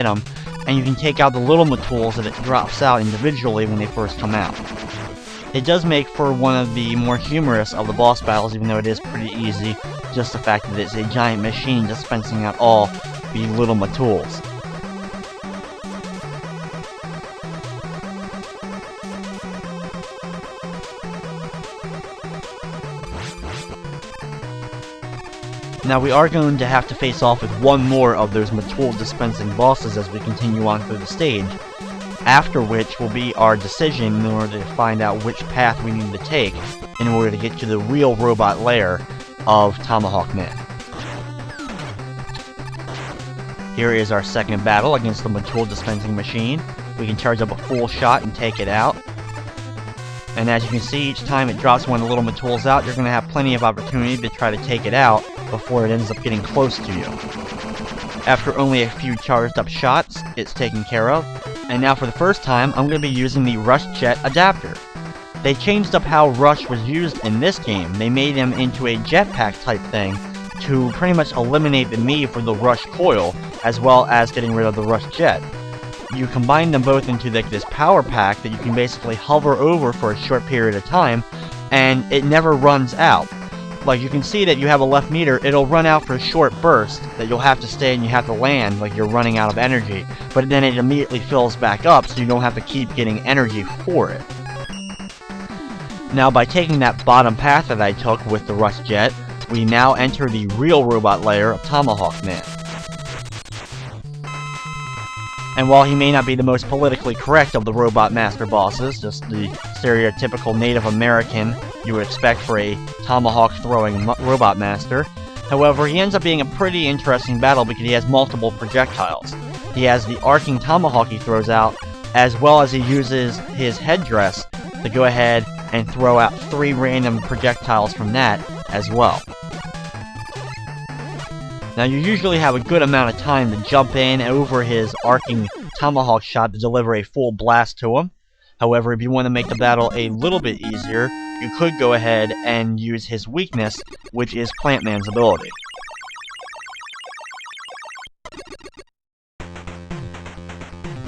them, and you can take out the little Matools that it drops out individually when they first come out. It does make for one of the more humorous of the boss battles, even though it is pretty easy, just the fact that it's a giant machine dispensing out all the little Matools. Now we are going to have to face off with one more of those Matool dispensing bosses as we continue on through the stage, after which will be our decision in order to find out which path we need to take in order to get to the real robot lair of Tomahawk Man. Here is our second battle against the Matool dispensing machine. We can charge up a full shot and take it out. And as you can see, each time it drops one of the little Matools out, you're going to have plenty of opportunity to try to take it out before it ends up getting close to you. After only a few charged up shots, it's taken care of. And now for the first time, I'm going to be using the Rush Jet adapter. They changed up how Rush was used in this game. They made him into a jetpack type thing to pretty much eliminate the need for the Rush coil, as well as getting rid of the Rush Jet. You combine them both into this power pack that you can basically hover over for a short period of time, and it never runs out. Like, you can see that you have a left meter, it'll run out for a short burst that you'll have to stay and you have to land like you're running out of energy, but then it immediately fills back up so you don't have to keep getting energy for it. Now, by taking that bottom path that I took with the Rush Jet, we now enter the real robot lair of Tomahawk Man. And while he may not be the most politically correct of the Robot Master bosses, just the stereotypical Native American you would expect for a tomahawk-throwing Robot Master, however, he ends up being a pretty interesting battle because he has multiple projectiles. He has the arcing tomahawk he throws out, as well as he uses his headdress to go ahead and throw out 3 random projectiles from that as well. Now, you usually have a good amount of time to jump in over his arcing tomahawk shot to deliver a full blast to him. However, if you want to make the battle a little bit easier, you could go ahead and use his weakness, which is Plant Man's ability.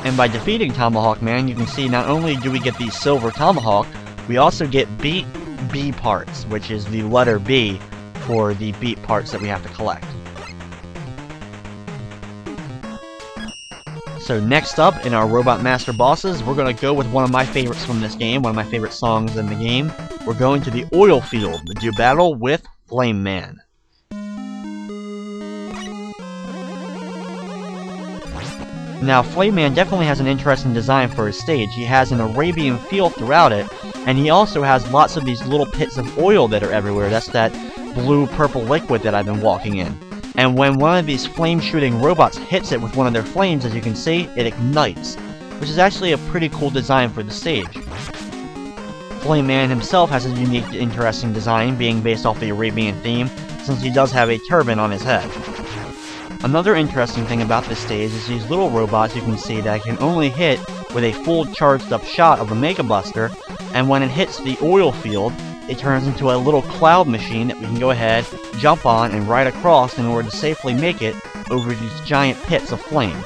And by defeating Tomahawk Man, you can see not only do we get the Silver Tomahawk, we also get Beat B parts, which is the letter B for the beat parts that we have to collect. So next up in our Robot Master bosses, we're going to go with one of my favorites from this game, one of my favorite songs in the game. We're going to the oil field to do battle with Flame Man. Now, Flame Man definitely has an interesting design for his stage. He has an Arabian feel throughout it, and he also has lots of these little pits of oil that are everywhere. That's that blue-purple liquid that I've been walking in. And when one of these flame-shooting robots hits it with one of their flames, as you can see, it ignites, which is actually a pretty cool design for the stage. Flame Man himself has a unique, interesting design, being based off the Arabian theme, since he does have a turban on his head. Another interesting thing about this stage is these little robots you can see that can only hit with a full charged-up shot of the Mega Buster, and when it hits the oil field, it turns into a little cloud machine that we can go ahead, jump on, and ride across in order to safely make it over these giant pits of flame.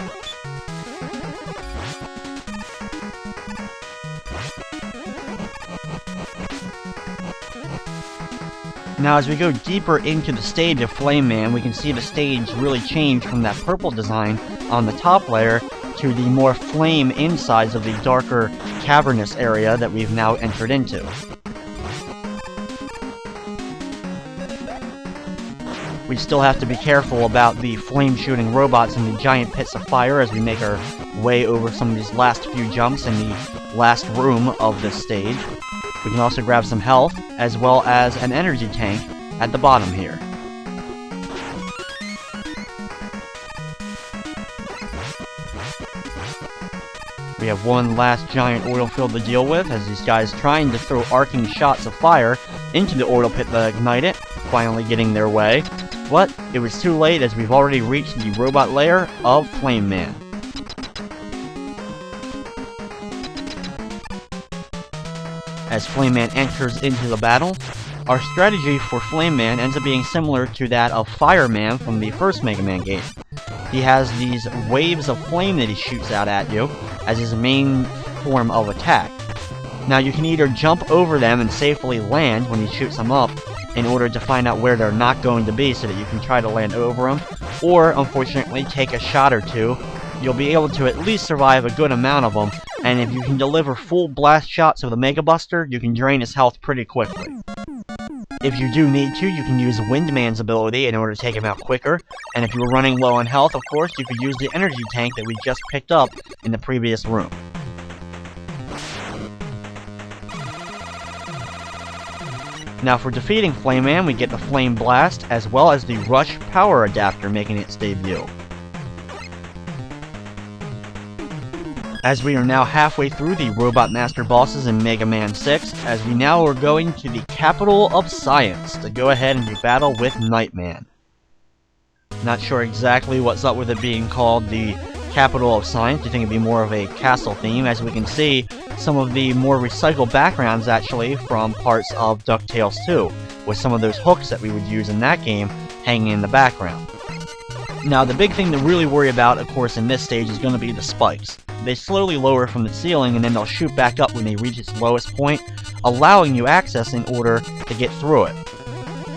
Now, as we go deeper into the stage of Flame Man, we can see the stage really change from that purple design on the top layer to the more flame insides of the darker, cavernous area that we've now entered into. We still have to be careful about the flame-shooting robots and the giant pits of fire as we make our way over some of these last few jumps in the last room of this stage. We can also grab some health, as well as an energy tank at the bottom here. We have one last giant oil field to deal with, as these guys trying to throw arcing shots of fire into the oil pit to ignite it, finally getting their way. But it was too late, as we've already reached the robot lair of Flame Man. As Flame Man enters into the battle, our strategy for Flame Man ends up being similar to that of Fire Man from the first Mega Man game. he has these waves of flame that he shoots out at you as his main form of attack. Now you can either jump over them and safely land when he shoots them up in order to find out where they're not going to be so that you can try to land over them, or unfortunately take a shot or two. You'll be able to at least survive a good amount of them, and if you can deliver full blast shots of the Mega Buster, you can drain his health pretty quickly. If you do need to, you can use Windman's ability in order to take him out quicker, and if you were running low on health, of course, you could use the energy tank that we just picked up in the previous room. Now for defeating Flame Man, we get the Flame Blast, as well as the Rush Power Adapter making its debut. As we are now halfway through the Robot Master bosses in Mega Man 6, as we now are going to the capital of science to go ahead and do battle with Nightman. Not sure exactly what's up with it being called the capital of science. You think it'd be more of a castle theme? As we can see, some of the more recycled backgrounds actually from parts of DuckTales 2, with some of those hooks that we would use in that game hanging in the background. Now the big thing to really worry about, of course, in this stage is going to be the spikes. They slowly lower from the ceiling and then they'll shoot back up when they reach its lowest point, allowing you access in order to get through it.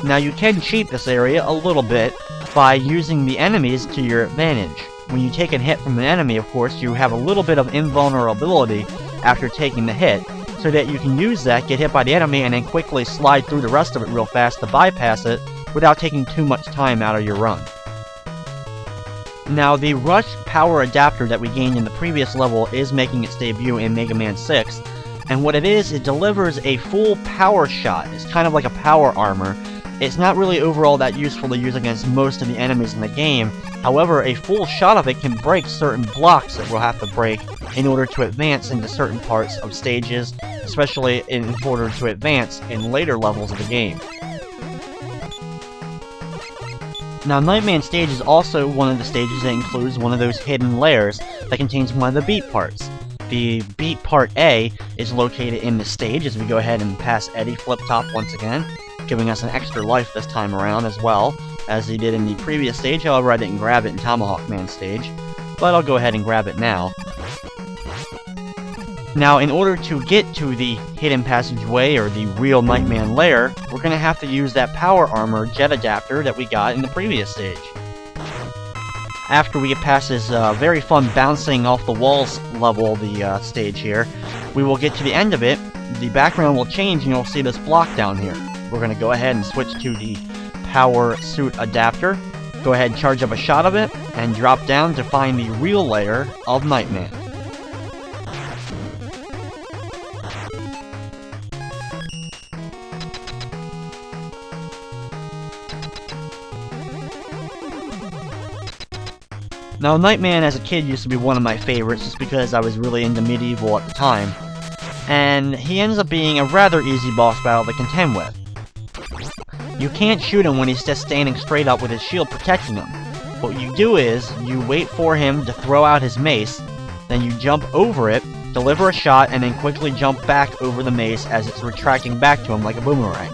Now you can cheat this area a little bit by using the enemies to your advantage. When you take a hit from an enemy, of course, you have a little bit of invulnerability after taking the hit, so that you can use that, get hit by the enemy, and then quickly slide through the rest of it real fast to bypass it without taking too much time out of your run. Now, the Rush Power Adapter that we gained in the previous level is making its debut in Mega Man 6, and what it is, it delivers a full power shot. It's kind of like a power armor. It's not really overall that useful to use against most of the enemies in the game. However, a full shot of it can break certain blocks that we'll have to break in order to advance into certain parts of stages, especially in order to advance in later levels of the game. Now, Nightman stage is also one of the stages that includes one of those hidden layers that contains one of the beat parts. The beat part A is located in the stage as we go ahead and pass Eddie Flip-Top once again, giving us an extra life this time around as well, as he did in the previous stage. However, I didn't grab it in Tomahawk Man stage, but I'll go ahead and grab it now. Now, in order to get to the hidden passageway, or the real Nightman lair, we're going to have to use that power armor jet adapter that we got in the previous stage. After we get past this very fun bouncing off the walls level of the stage here, we will get to the end of it, the background will change and you'll see this block down here. We're going to go ahead and switch to the power suit adapter, go ahead and charge up a shot of it, and drop down to find the real lair of Nightman. Now, Nightman as a kid used to be one of my favorites just because I was really into medieval at the time, and he ends up being a rather easy boss battle to contend with. You can't shoot him when he's just standing straight up with his shield protecting him. What you do is, you wait for him to throw out his mace, then you jump over it, deliver a shot, and then quickly jump back over the mace as it's retracting back to him like a boomerang.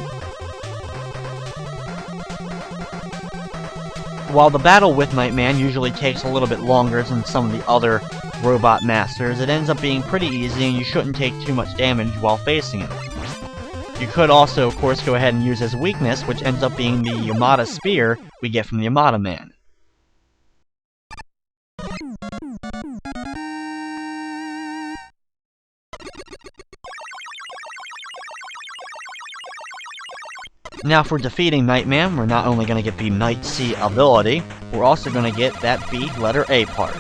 While the battle with Nightman usually takes a little bit longer than some of the other Robot Masters, it ends up being pretty easy and you shouldn't take too much damage while facing him. You could also, of course, go ahead and use his weakness, which ends up being the Yamada Spear we get from the Yamada Man. Now for defeating Nightman, we're not only going to get the Night C ability, we're also going to get that B letter A part.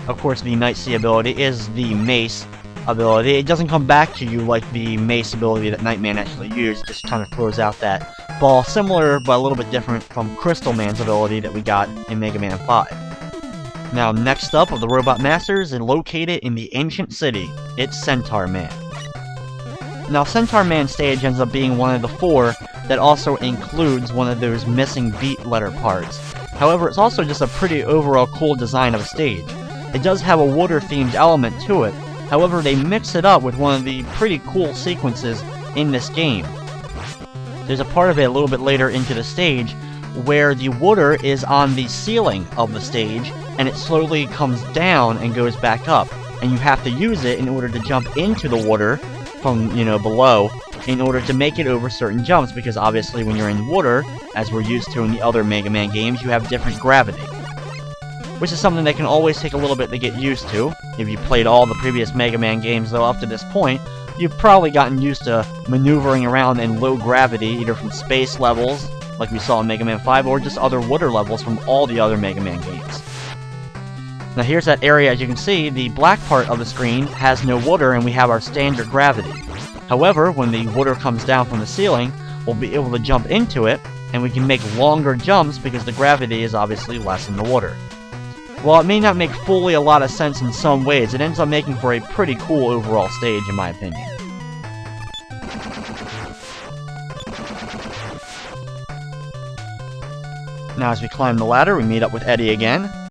Of course, the Night C ability is the Mace ability. It doesn't come back to you like the Mace ability that Nightman actually used, it just kind of throws out that ball, similar but a little bit different from Crystal Man's ability that we got in Mega Man 5. Now, next up of the Robot Masters is located in the Ancient City. It's Centaur Man. Now, Centaur Man stage ends up being one of the 4 that also includes one of those missing beat letter parts. However, it's also just a pretty overall cool design of a stage. It does have a water-themed element to it, however, they mix it up with one of the pretty cool sequences in this game. There's a part of it a little bit later into the stage where the water is on the ceiling of the stage, and it slowly comes down and goes back up. And you have to use it in order to jump into the water from, below, in order to make it over certain jumps, because obviously when you're in water, as we're used to in the other Mega Man games, you have different gravity. Which is something that can always take a little bit to get used to. If you played all the previous Mega Man games, though, up to this point, you've probably gotten used to maneuvering around in low gravity, either from space levels, like we saw in Mega Man 5, or just other water levels from all the other Mega Man games. Now here's that area. As you can see, the black part of the screen has no water, and we have our standard gravity. However, when the water comes down from the ceiling, we'll be able to jump into it, and we can make longer jumps because the gravity is obviously less in the water. While it may not make fully a lot of sense in some ways, it ends up making for a pretty cool overall stage, in my opinion. Now as we climb the ladder, we meet up with Eddie again.